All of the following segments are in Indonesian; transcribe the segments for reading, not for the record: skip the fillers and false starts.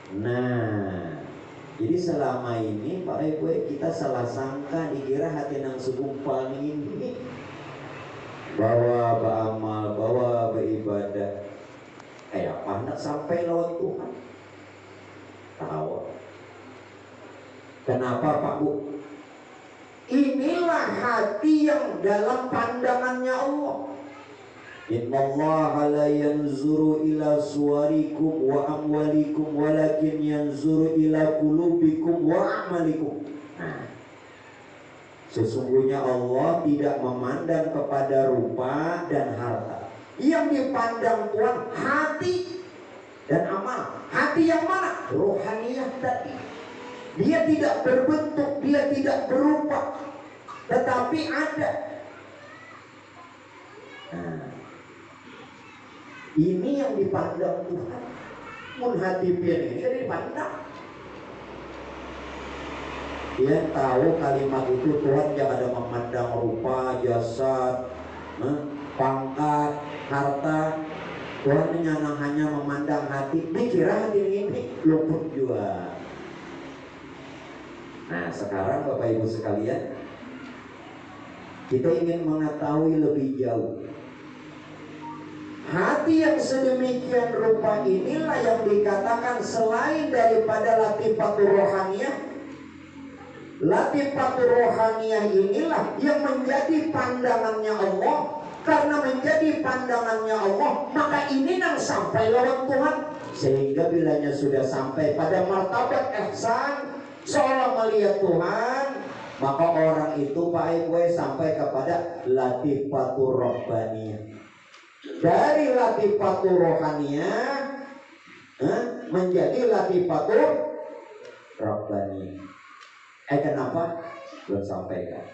Nah, jadi selama ini Pak Ibu kita salah sangka dikira hati nang segumpal ini bahwa beramal, bahwa beribadah kayak apa sampai lawan Tuhan. Tahu kenapa Pak Bu? Inilah hati yang dalam pandangannya Allah. Innallaha la yanzuru ila suwarikum wa amwalikum walakin yanzuru ila qulubikum wa amalikum. Nah, sesungguhnya Allah tidak memandang kepada rupa dan harta. Yang dipandang Tuhan hati dan amal. Hati yang mana? Rohaniyah tadi. Dia tidak berbentuk, dia tidak berupa, tetapi ada. Nah, ini yang dipandang Tuhan. Mun hati pian ini jadi dipandang. Dia tahu kalimat itu Tuhan yang ada memandang rupa, jasad, pangkat, harta. Tuhan hanya memandang hati. Dikira hati ini luput juga. Nah, sekarang Bapak Ibu sekalian, kita ingin mengetahui lebih jauh. Hati yang sedemikian rupa inilah yang dikatakan selain daripada latifatul rohaniyah. Latifatul rohaniyah inilah yang menjadi pandangannya Allah. Karena menjadi pandangannya Allah, maka ini yang sampai lawan Tuhan. Sehingga bilanya sudah sampai pada martabat ihsan, seolah melihat Tuhan, maka orang itu Pak Ibu sampai kepada latifatul rabbaniyah. Dari latifatul rohaniyah menjadi latifatul rabbaniyah. Kenapa? Belum sampaikan.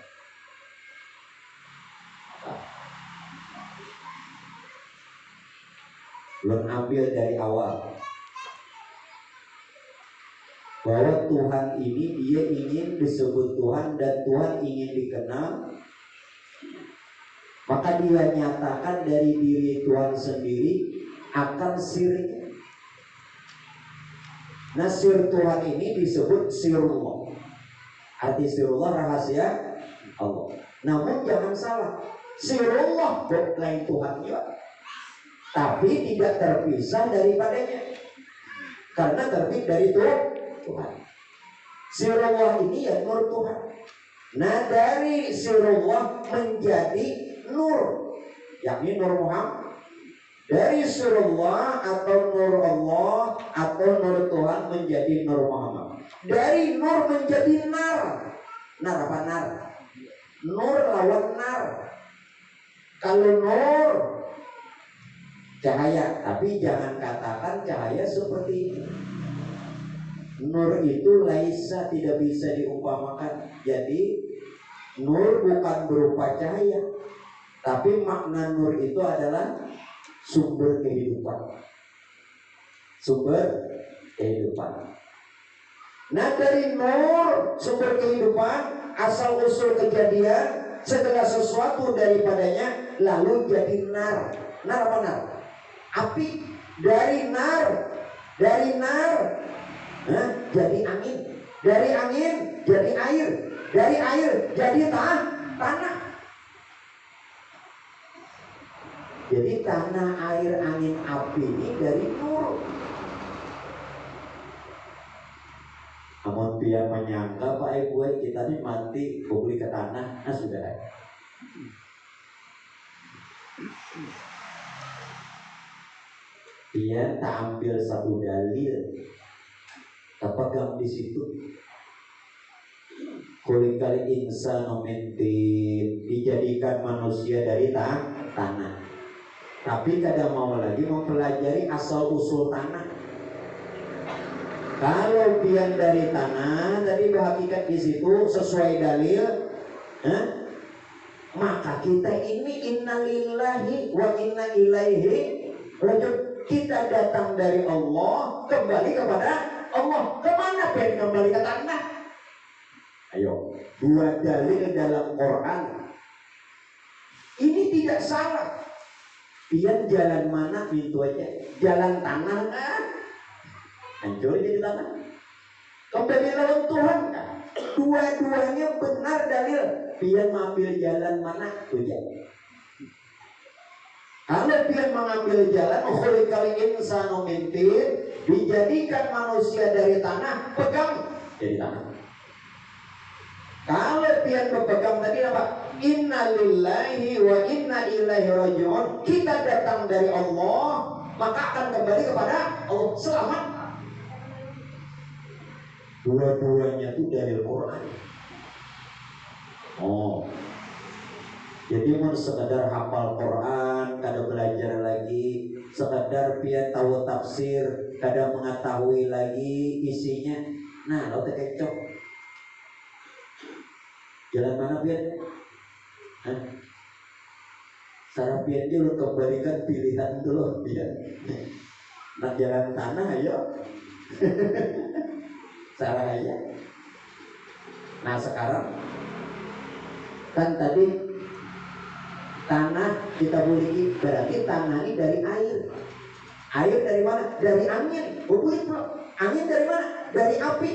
Belum ambil dari awal. Bahwa Tuhan ini dia ingin disebut Tuhan dan Tuhan ingin dikenal, maka dia nyatakan dari diri Tuhan sendiri akan sirnya. Nah, sir Tuhan ini disebut sirullah. Arti sirullah rahasia Allah. Namun jangan salah, sirullah bukan Tuhan juga, tapi tidak terpisah daripadanya, karena terbit dari Tuhan. Sirullah ini ya nur Tuhan. Nah, dari sirullah menjadi nur, yakni nur Muhammad. Dari sirullah atau nur Allah atau nur Tuhan menjadi nur Muhammad. Dari nur menjadi nar. Nar apa nar? Nur lawan nar. Kalau nur cahaya, tapi jangan katakan cahaya seperti ini. Nur itu laisa, tidak bisa diumpamakan. Jadi nur bukan berupa cahaya, tapi makna nur itu adalah sumber kehidupan. Sumber kehidupan. Nah, dari nur sumber kehidupan, asal usul kejadian, segala sesuatu daripadanya lalu jadi nar. Nar apa nar? Api. Dari nar jadi angin. Dari angin jadi air. Dari air jadi tanah. Jadi tanah, air, angin, api ini dari nur. Namun dia menyangka Pak Ibu kita ini mati beli ke tanah. Nah, sudah. Dia tak ambil satu dalil, terpegang di situ. Kulikal insanu min tin, dijadikan manusia dari tanah. Tapi kadang mau lagi mempelajari asal usul tanah. Kalau pian dari tanah, tadi berhakikat di situ sesuai dalil, maka kita ini innalillahi wa inna ilaihi raji'un. Kita datang dari Allah, kembali kepada Allah. Kemana pian kembali ke tanah? Ayo, dua dalil dalam Quran. Ini tidak salah. Pian jalan mana pintu aja, jalan tanah kan? hancur jadi tanah. Kembali lawan Tuhan kan? Dua-duanya benar dalil. Pian mengambil jalan mana tujuan. Kalau pian mengambil jalan khuliqal insanu min tin, dijadikan manusia dari tanah, pegang jadi tanah. Kalau pian berpegang tadi apa? Inna lillahi wa inna ilaihi raji'un. Kita datang dari Allah, maka akan kembali kepada Allah. Selamat. Dua-duanya itu dari Al-Quran. Oh, jadi mau sekadar hafal Quran, kada belajar lagi, sekadar pian tahu tafsir, kada mengetahui lagi isinya. Nah, lo terkecoh. Jalan mana pian? Sarah pian dia lo kembalikan pilihan dulu pian. Nak jalan tanah ayo. Sarah aja. Nah sekarang kan tadi tanah kita miliki, berarti tanah ini dari air. Air dari mana? Dari angin. Angin dari mana? Dari api.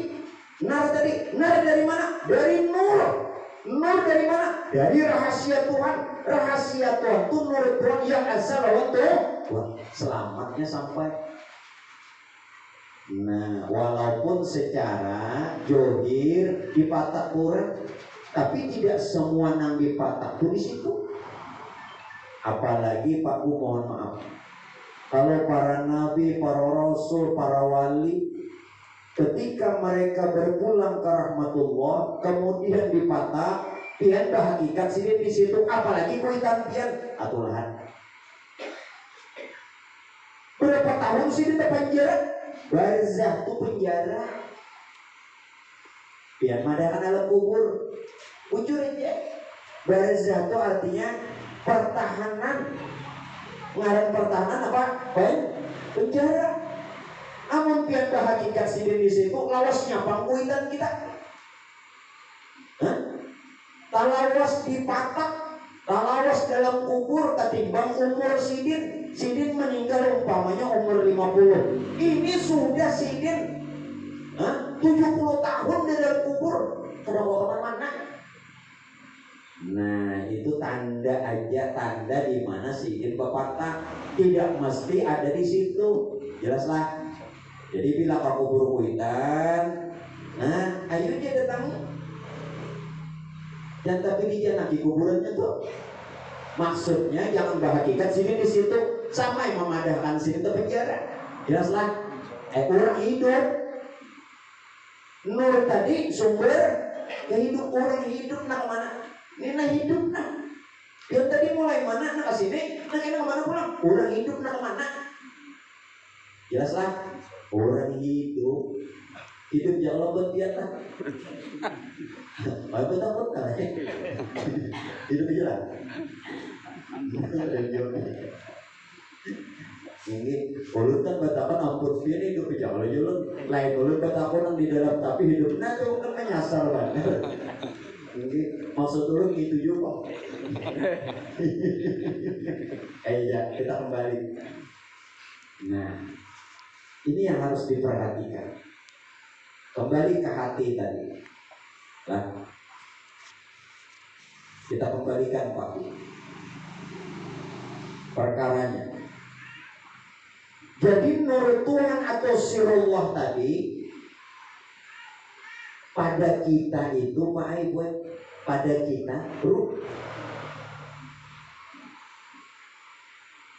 Nar tadi, nar dari mana? Dari nur. Nur dari mana? Dari rahasia Tuhan. Rahasia Tuhan itu nur Tuhan yang asal untuk selamatnya sampai. Nah, walaupun secara johir dipatak Quran, tapi tidak semua nang dipatak tuh di situ. Apalagi Pak Bu, mohon maaf, kalau para nabi, para rasul, para wali, ketika mereka berpulang ke rahmatullah, kemudian dipatak, pian berhakikat sini di situ, apalagi kuitan pian atulahan. Berapa tahun sih di penjara? Barzah itu penjara. Pian madakan alam kubur. Ujur aja. Barzah itu artinya pertahanan. Ngaran pertahanan apa? Penjara. Amun pian hakikat sidin di situ, lawasnya pangkuitan kita. Talawas dipatak, talawas dalam kubur ketimbang umur sidin. Sidin meninggal umpamanya umur 50. Ini sudah sidin 70 tahun di dalam kubur. Sudah bawa kemana-mana. Nah itu tanda aja, tanda di mana sidin berpatah. Tidak mesti ada di situ. Jelaslah. Jadi bila kau kubur kuitan, nah ayo dia datang. Dan tapi dia nak di kuburannya tuh. Maksudnya jangan berhakikat sini di situ sama yang memadahkan sini ke penjara. Jelaslah. Orang hidup. Nur tadi sumber kehidup, orang hidup nak mana? Ini nak hidup nak. Yang tadi mulai mana nak ke sini? Nak ini kemana pulang? Orang hidup nak mana? Jelaslah. Orang hidup. Hidup jangan buat dia lah. Apa takut kan? Hidup aja lah. Ini ulut kan batakan ampun sini hidup aja. Kalau jalan lain ulut batakan di dalam tapi hidupnya tuh kan menyasar banget. Ini maksud dulu gitu juga. Ya kita kembali. Nah ini yang harus diperhatikan. Kembali ke hati tadi. Nah, kita kembalikan Pak perkaranya. Jadi nur Tuhan atau sirullah tadi pada kita itu Pak Ibu, pada kita ruh.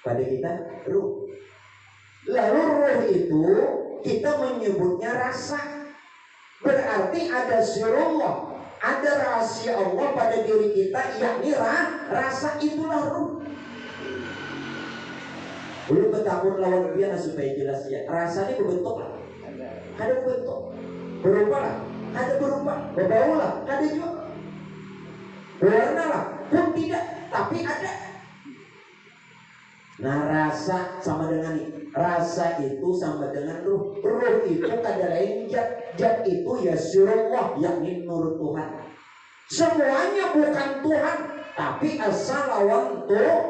Pada kita ruh. Lalu ruh itu kita menyebutnya rasa. Berarti ada sirullah, ada rahasia Allah pada diri kita, yakni rasa, itulah ruh. Belum bertahun lawan biar supaya jelas ya. Rasanya berbentuk lah, ada berbentuk, berupa lah, ada berupa, berbau lah, ada juga, berwarna lah, pun tidak, tapi ada. Nah rasa sama dengan ini. Rasa itu sama dengan ruh. Ruh itu kada lain zat. Zat itu ya sirullah, yakni nur Tuhan. Semuanya bukan Tuhan, tapi asal lawan Tuhan.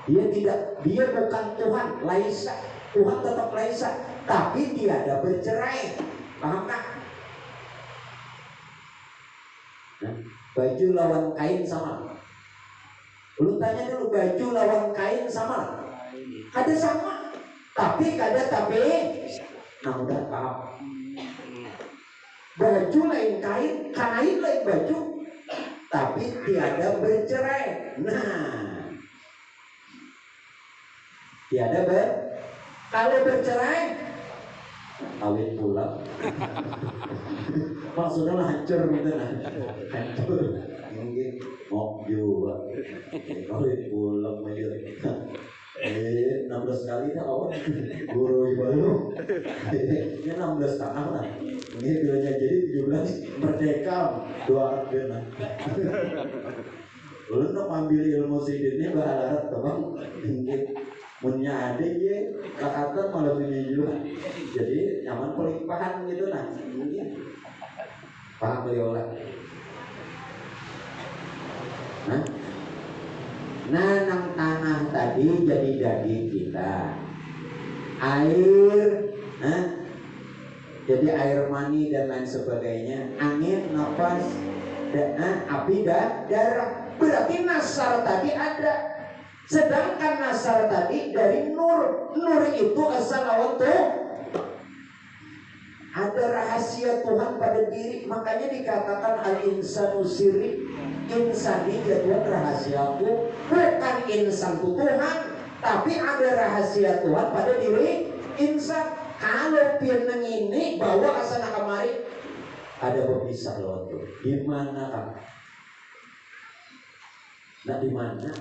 Dia bukan Tuhan, laisa. Tuhan tetap laisa, tapi tiada bercerai. Paham tak? Nah, baju lawan kain sama. Lu tanya dulu, baju lawan kain sama? Ada sama, tapi kada tapi. Nah udah paham. Baju lain kain, kain lain baju, tapi tiada bercerai. Nah, kalau bercerai, kawin pulang. Maksudnya hancur gitu nah, hancur. Mungkin mau juga, kawin pulang aja. 16 kali dah awal guru baru. Ini 16 tahun lah. Ini bilangnya jadi 17 merdeka 2 benar. Lu nak ambil ilmu sidinnya berharap teman tinggi punya adik ya kakak malah punya juga. Jadi nyaman pelimpahan gitu nah. Paham beliau lah. Nah, nang tanah tadi jadi daging kita, air, jadi air mani dan lain sebagainya, angin, nafas, api, darah. Berarti nasar tadi ada. Sedangkan nasar tadi dari nur. Nur itu asal lawan tuh. Ada rahasia Tuhan pada diri. Makanya dikatakan al-insanu sirri. Insan ini Tuhan rahasiaku. Bukan insan itu Tuhan, tapi ada rahasia Tuhan pada diri insan. Kalau pieneng ini bawa ke sana kemari, ada berpisah loh tuh. Di mana kan? Nah di mana?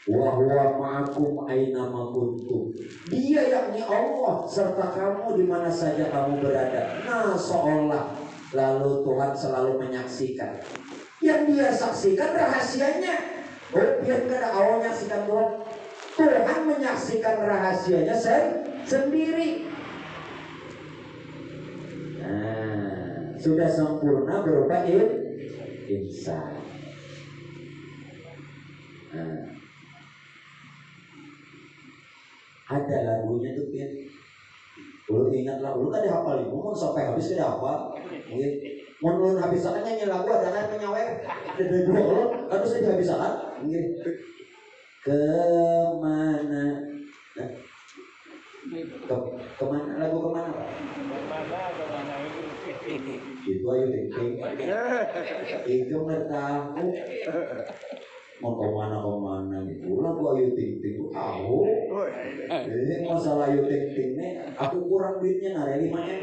Wa huwa ma'akum aina ma kuntum. Dia yakni Allah serta kamu di mana saja kamu berada. Nah seolah lalu Tuhan selalu menyaksikan. Yang dia saksikan rahasianya. Biar kada awal menyaksikan Tuhan. Tuhan menyaksikan rahasianya sendiri. Nah, sudah sempurna berupa insan. Nah, ada lagunya tuh Pin. Lu ingatlah, lu kan dihafal ibu, mau sampai habis kada hafal. Mau habis akan nyanyi lagu ada kan menyawer. Ada dua lo, harus saja habis akan. Kemana? Kemana lagu kemana Pak? Kemana itu ayo ting. Itu ngertahu. Mau kemana itu lagu ayo ting itu tahu. Ini masalah ayo ting nih, aku kurang duitnya nari 5M.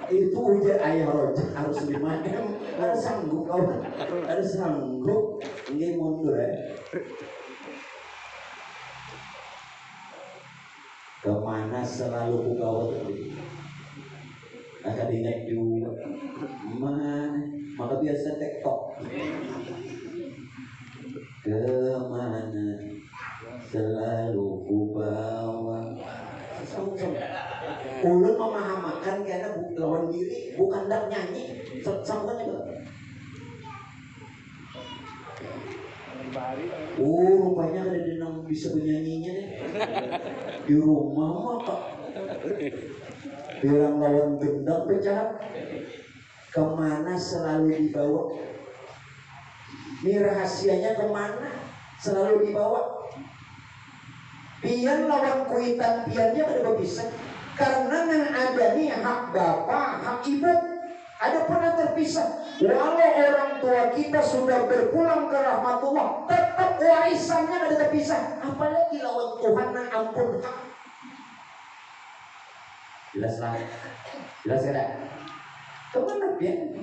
Itu ujian ayah rojak harus 5M. Harus sanggup kau, harus sanggup. Ini mundur ya. Kemana selalu ku bawa tadi. Akan ingat juga. Mana? Maka biasa TikTok. Kemana selalu ku bawa. Ulun memahamakan karena lawan diri bukan dak nyanyi. Sambungannya berapa? Rupanya ada yang bisa bernyanyinya nih. Di rumah mah Pak. Bilang lawan gendang pecah. Kemana selalu dibawa? Ini rahasianya kemana selalu dibawa? Pian lawan kuitan piannya ada bisa. Karena yang ada nih hak bapak, hak ibu ada pernah terpisah. Walau orang tua kita sudah berpulang ke rahmatullah, tetap warisannya ada terpisah. Apalagi lawan Tuhan yang ampun hak. Jelas lah, jelas kada? Kemana pian?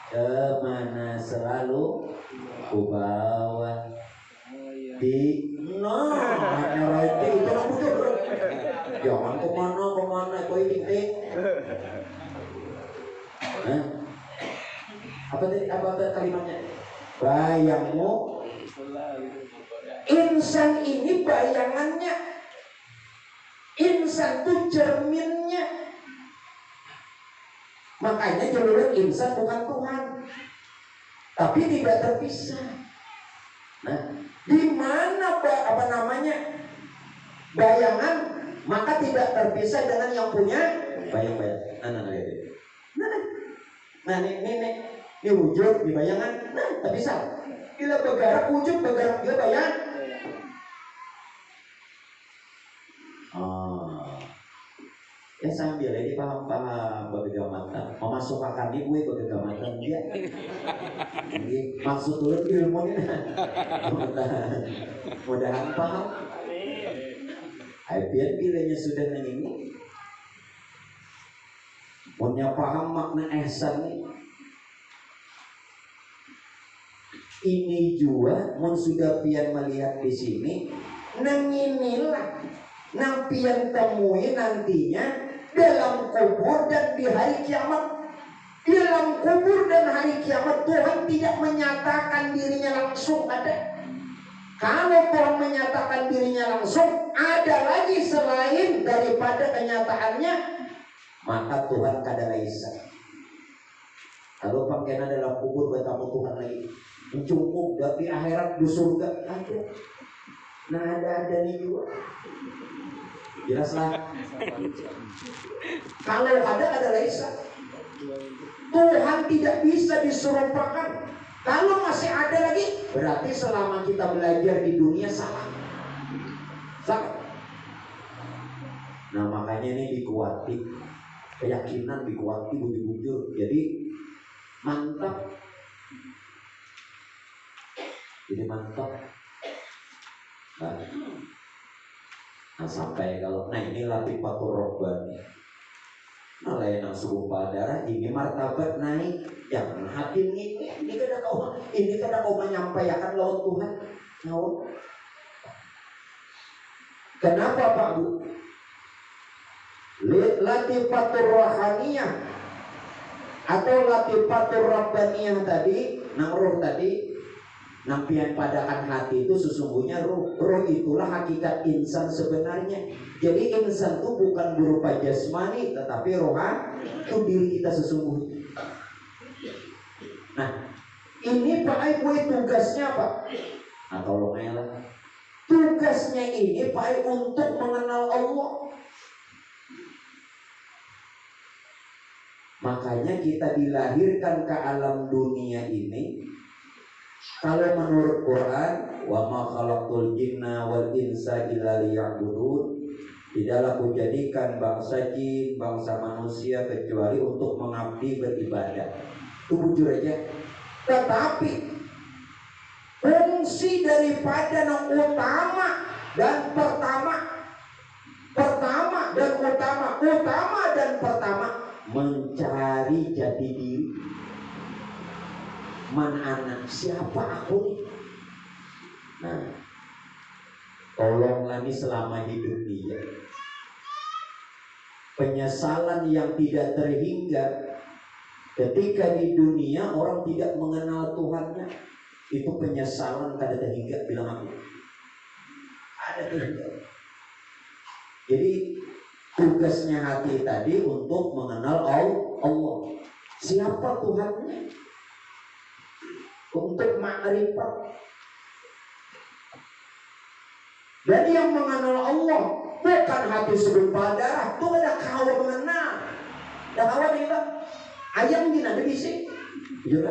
Kemana selalu ku bawa di nyeroti itu lah betul. Jangan kemana kau ting. Apa tadi kalimatnya? Bayangmu. Insan ini bayangannya. Insan itu cerminnya. Makanya jalur insan bukan Tuhan, tapi tidak terpisah. Nah, Di mana bayangan, maka tidak terpisah dengan yang punya bayang-bayang. Nah, ini wujud di bayangan. Nah, tak bisa. Bila bergerak wujud, bergerak dia bayang. Ya sambil ini paham-paham bergamatan, memasukkan di gue bergamatan dia. Ini maksud turut ilmunya. Mudah-mudahan paham. Biar bilanya sudah ini, punya paham makna ihsan ini juga, mun sudah pian melihat di sini, nang inilah, nang pian temui nantinya dalam kubur dan di hari kiamat. Dalam kubur dan hari kiamat Tuhan tidak menyatakan dirinya langsung ada. Kalau Tuhan menyatakan dirinya langsung, ada lagi selain daripada kenyataannya, maka Tuhan kada laisa. Kalau pakaian dalam kubur bertemu Tuhan lagi, mencukup di akhirat di surga ada. Nah ada nih juga. Jelaslah. Kalau ada laisa. Tuhan tidak bisa diserupakan. Kalau masih ada lagi, berarti selama kita belajar di dunia salah. Nah makanya ini dikuati, keyakinan dikuati bujur-bujur. Jadi mantap. Nah sampai kalau ini latifatur robbani. Nah lain suhu darah ini martabat naik. Jangan hakim ini kada kau menyampaikan laut Tuhan. Kenapa Pak Bu? Latifatur rohaniyah atau latifatur rabbaniyah tadi, roh tadi, nampian padakan hati itu sesungguhnya roh itulah hakikat insan sebenarnya. Jadi insan itu bukan berupa jasmani, tetapi rohani itu diri kita sesungguhnya. Nah, ini Pak Ibu tugasnya apa? Tolong lah. Tugasnya ini Pak Ibu untuk mengenal Allah. Makanya kita dilahirkan ke alam dunia ini. Kalau menurut Quran, wa ma khalaqtul jinna wal insa illa liya'budun, tidaklah kujadikan bangsa jin, bangsa manusia kecuali untuk mengabdi beribadah. Itu bujur aja. Tetapi fungsi daripada yang utama dan pertama mencari jati diri. Mana anak siapa aku nih? Nah, tolonglah nih selama hidup dia. Penyesalan yang tidak terhingga ketika di dunia orang tidak mengenal Tuhannya, itu penyesalan kada terhingga. Bilang aku ada terhingga. Jadi tugasnya hati tadi untuk mengenal Allah. Siapa Tuhannya? Untuk ma'rifat. Dan yang mengenal Allah bukan hati serupa darah. Itu ada kawan mengenal. Ada kawan juga. Ayam gini ada bisik. Jujur.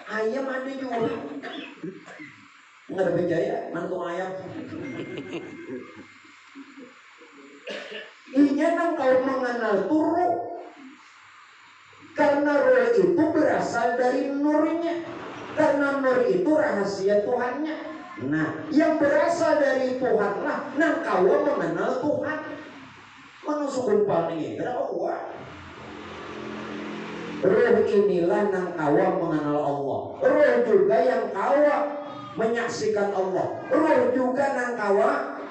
Ayam ada juga. Nggak ada percaya mantung ayam. Ini nang kau mengenal turu. Karena roh itu berasal dari nurnya. Karena nur itu rahasia Tuhannya. Nah, yang berasal dari Tuhan lah, nang kawa mengenal Tuhan. Menusuk paling ini, roh inilah nang kawa mengenal Allah. Roh juga yang kawa menyaksikan Allah. Roh juga nang kawa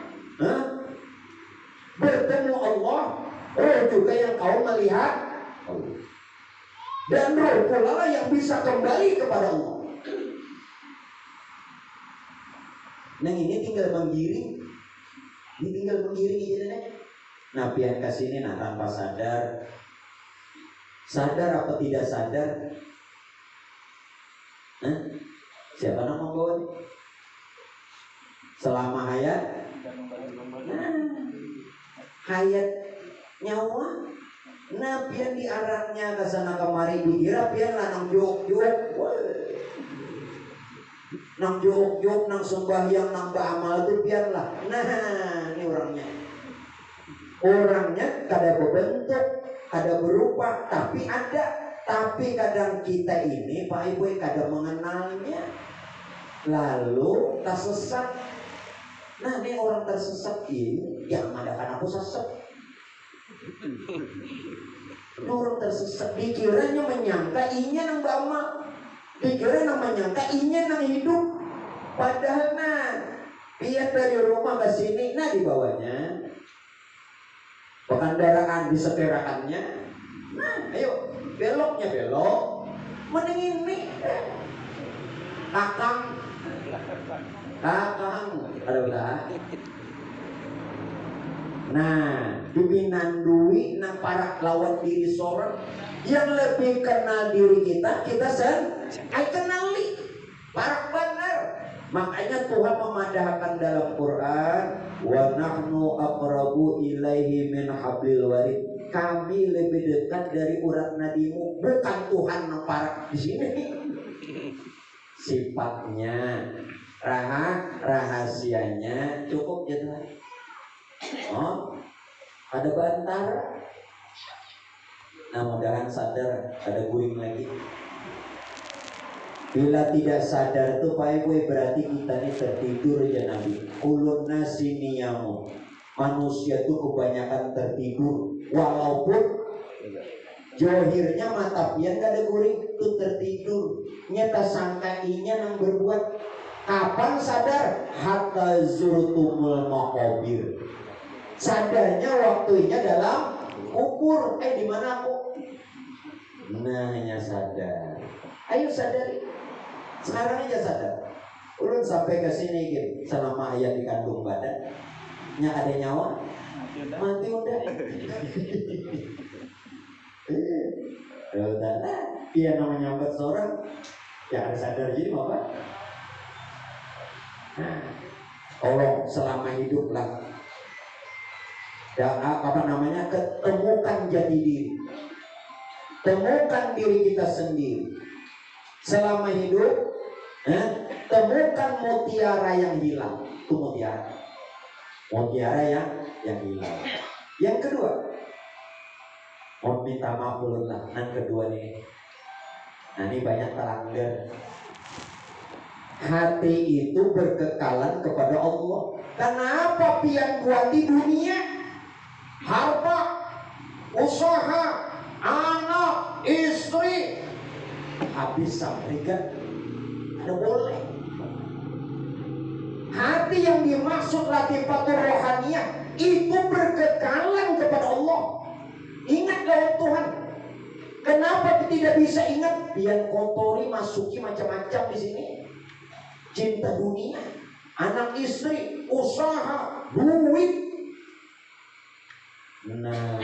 bertemu Allah. Roh juga yang kawa melihat Allah. Dan roh pula lah yang bisa kembali kepada Allah. Nah ini tinggal menggiring. Ini tinggal menggiring aja. Nah pian kasih ini tanpa sadar. Sadar apa tidak sadar? Siapa nama bawa? selama hayat. Nah, hayat nyawa. Nah, pian diarahnya ke sana kemari dikira pian lah nang juk-juk. Nang juk-juk, nang sembahyang, nang beramal itu pian lah. Nah, ini orangnya. Orangnya kada berbentuk, kada berupa, tapi ada. Tapi kadang kita ini Pak Ibu kada mengenalnya. Lalu tersesat. Nah, ini orang tersesat ini yang mengadakan aku sesat. Orang tersesat dikiranya menyangka inya nang bama, dikira nang menyangka inya nang hidup. Padahal nah dia dari rumah ke sini, nah di bawahnya pengendaraan di seterakannya. Nah ayo beloknya belok, mending ini kakang ada udah. Nah, dibinandui nang para lawan diri seorang yang lebih kenal diri kita kenali para benar. Makanya Tuhan memadahkan dalam Quran, wa nahnu aqrabu ilaihi min hablil warid. Kami lebih dekat dari urat nadimu, bukan Tuhan nang para di sini. Sifatnya, rahasianya cukup ya Tuhan. Oh, ada bantara. Nah, mudahan sadar ada guring lagi. Bila tidak sadar tuh Pak Ibu berarti kita ini tertidur ya Nabi. Kulun nasi niyamu. Manusia tuh kebanyakan tertidur. Walaupun johirnya mata pian gak ada guring tuh tertidur. Nyata sangkainya nang berbuat. Kapan sadar? Hatta zurtumul maqabir. Sadarnya waktunya dalam kubur. Di mana aku? Nah, hanya sadar. Ayo sadari. Sekarang aja sadar. Ulun sampai ke sini gitu. Selama ayah dikandung badan, nya ada nyawa, mati udah. Udah lah. Dia namanya nyambat seorang, ya ada sadar jadi apa? Nah, tolong selama hidup lah. Dan ketemukan jati diri. Temukan diri kita sendiri. Selama hidup, temukan mutiara yang hilang. Itu mutiara. Mutiara yang hilang. Yang kedua, mau minta maaf dulu lah. Yang kedua nih. Nah, ini banyak teranggar. Hati itu berkekalan kepada Allah. Kenapa pian buat di dunia? Harta, usaha, anak, istri, habis sampaikan ada boleh. Hati yang dimaksud latifatul rohaniyah itu berkekalan kepada Allah. Ingat dalam Tuhan. Kenapa tidak bisa ingat? Biar kotori masuki macam-macam di sini. Cinta dunia, anak istri, usaha, duit. Nah,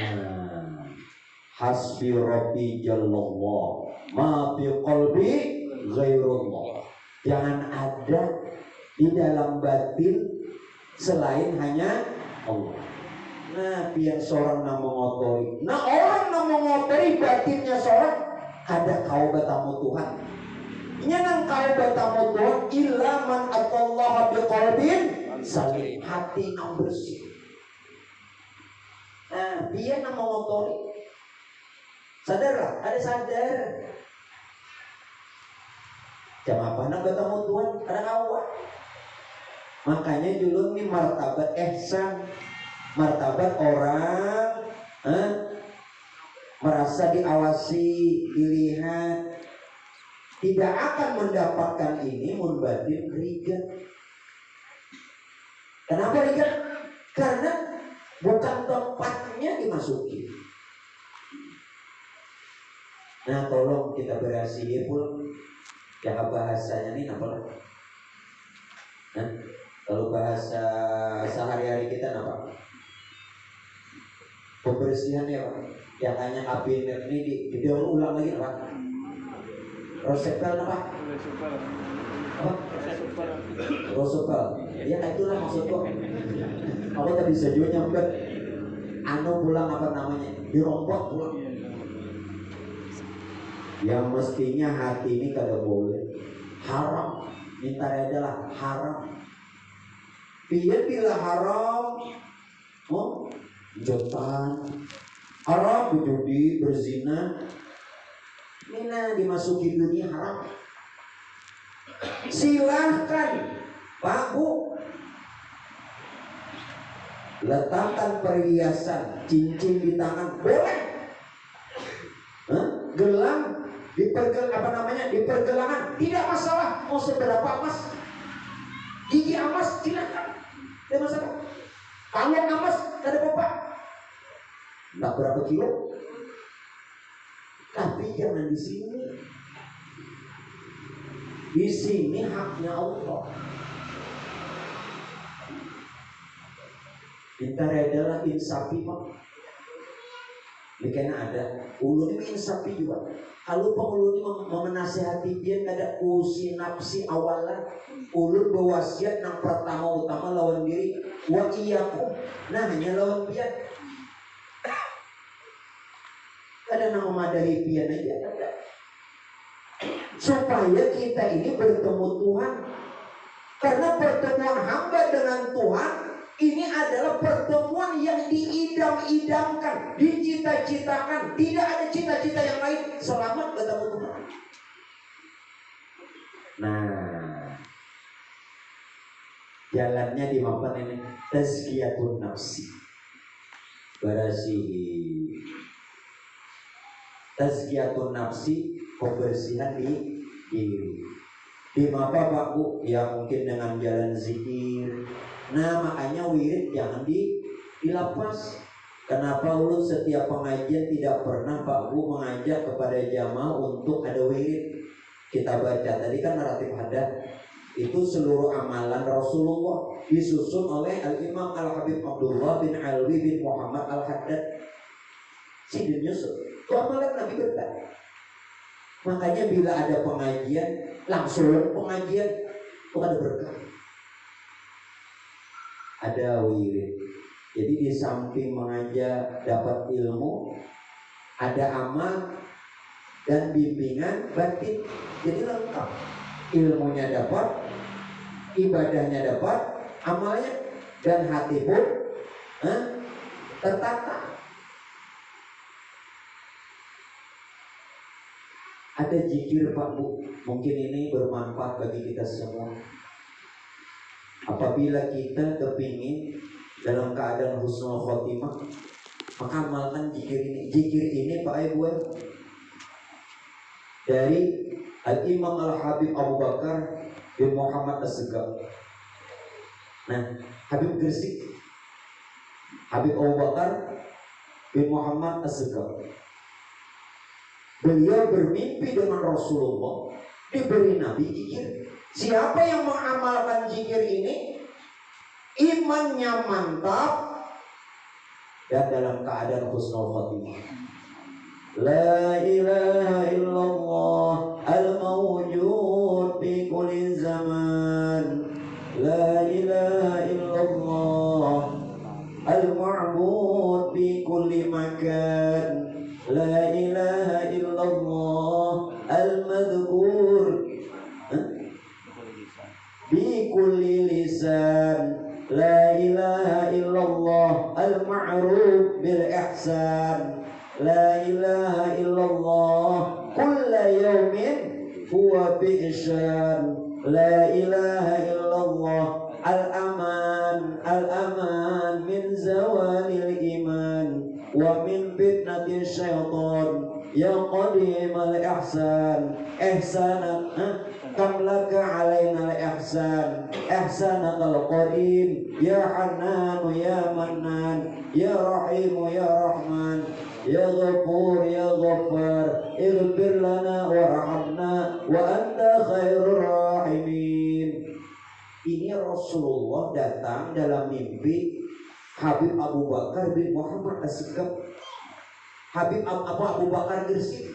hasbi rabbi jallallah ma fi qalbi ghairullah. Jangan ada di dalam batin selain hanya Allah. Nah, biar seorang yang mengotori. Nah, orang yang mengotori batinnya seorang, ada kau bertamu Tuhan. Ini nang kau bertamu Tuhan illa man atallaha biqalbin salim. Hati yang bersih. Nah, dia yang mengotori. Sadarlah, ada sadar. Jam apa nak bertemu Tuhan? Ada awal. Makanya dulu ini martabat ihsan, martabat orang merasa diawasi, dilihat, tidak akan mendapatkan ini munbatin rigat. Kenapa rigat? Karena bukan tempatnya dimasuki. Nah, tolong kita berhasil pun. Yang bahasanya ini apa? Nah, kalau bahasa sehari-hari kita apa? Pembersihan ya Pak. Yang hanya kabinet ini didaur ulang lagi apa? Rosepel apa? Apa? Rosepel. Ya itulah maksudku. Aku tadi bisa juga nyampe pulang apa namanya, dirompok pulang. Yang mestinya hati ini kada boleh, haram. Minta adalah haram. Biar bila haram, jotan, haram berjudi, berzina, mina dimasuki dunia haram. Silahkan Pak Bu, letakkan perhiasan cincin di tangan boleh, gelang di pergelangan tidak masalah. Mau seberapa emas, gigi emas silakan, tidak masalah. Kalung emas ada apa-apa, nggak berapa kilo, tapi jangan di sini. Di sini haknya Allah. Kita rela insafi Pak. Karena ada ulun ini insafi juga. Kalau pengulun ini menasihati dia kada usi nafsi awalan. Ulun berwasiat yang pertama utama lawan diri wa iyyakum. Nah hanya lawan pian. Kada nama madahi pian aja. Supaya kita ini bertemu Tuhan. Karena pertemuan hamba dengan Tuhan ini adalah pertemuan yang diidam-idamkan, dicita-citakan. Tidak ada cita-cita yang lain selamat bertemu Tuhan. Nah, jalannya di mapan ini tazkiyatun nafsi, berasihi. Tazkiyatun nafsi, kebersihan di diri. Di mapa Pak Bu? Ya mungkin dengan jalan zikir. Nah makanya wirid jangan dilapas. Kenapa ulun setiap pengajian tidak pernah Pak Bu mengajak kepada jamaah untuk ada wirid. Kita baca tadi kan naratif hadat. Itu seluruh amalan Rasulullah disusun oleh Al-Imam Al-Habib Abdullah bin Alwi bin Muhammad Al-Haddad Sidin Yusuf. Itu amalan Nabi berkata. Makanya bila ada pengajian, langsung pengajian itu ada berkah, ada wirid. Jadi di samping mengajar dapat ilmu, ada amal dan bimbingan batin. Jadi lengkap, ilmunya dapat, ibadahnya dapat, amalnya, dan hati pun tertata. Ada zikir Pak Bu, mungkin ini bermanfaat bagi kita semua. Apabila kita kepingin dalam keadaan husnul khotimah, maka amalkan zikir ini. Zikir ini Pak Ibu dari Al-Imam Al-Habib Abu Bakar bin Muhammad As-Segaf. Nah, Habib Gresik, Habib Abu Bakar bin Muhammad As-Segaf. Beliau bermimpi dengan Rasulullah, diberi Nabi zikir. Siapa yang mengamalkan zikir ini, imannya mantap dan dalam keadaan husnul khotimah. La ilaha illallah al-mawjud fi kulli zaman. La ilaha illallah al-ma'bud fi kulli makan. La ilaha illallah al-madhkur bi kulli lisan. La ilaha illallah al-ma'ruf bil ihsan. La ilaha illallah kulla yawmin huwa bi ihsan. La ilaha illallah al-aman min zawalil iman wa min fitnatil syaitan ya qadimal ihsan. Ihsanak kam laka alaina al-ihsan. Ihsanakal qadim ya Hannan ya Mannan ya Rahim ya Rahman ya Ghafur ya Ghaffar ighfir lana warhamna wa anta khairur rahimin. Ini Rasulullah datang dalam mimpi Habib Abu Bakar bin Muhammad As-Segaf. Habib Abu Bakar Gresik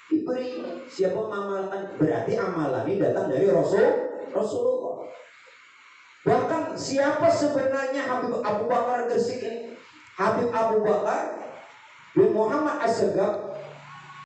diberi. Siapa mengamalkan, berarti amalan ini datang dari Rasulullah. Bahkan siapa sebenarnya Habib Abu Bakar Gresik ini? Habib Abu Bakar bin Muhammad As-Segaf